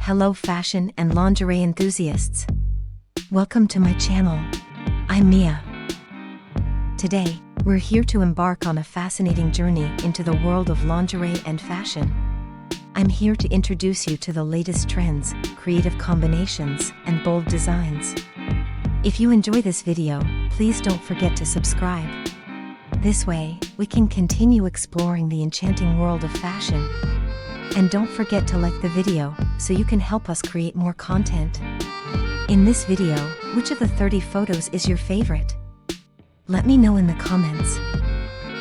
Hello fashion and lingerie enthusiasts. Welcome to my channel. I'm Mia. Today, we're here to embark on a fascinating journey into the world of lingerie and fashion. I'm here to introduce you to the latest trends, creative combinations, and bold designs. If you enjoy this video, please don't forget to subscribe. This way, we can continue exploring the enchanting world of fashion. And don't forget to like the video, so you can help us create more content. In this video, which of the 30 photos is your favorite? Let me know in the comments.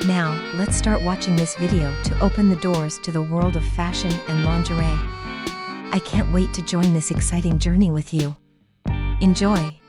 Now, let's start watching this video to open the doors to the world of fashion and lingerie. I can't wait to join this exciting journey with you. Enjoy!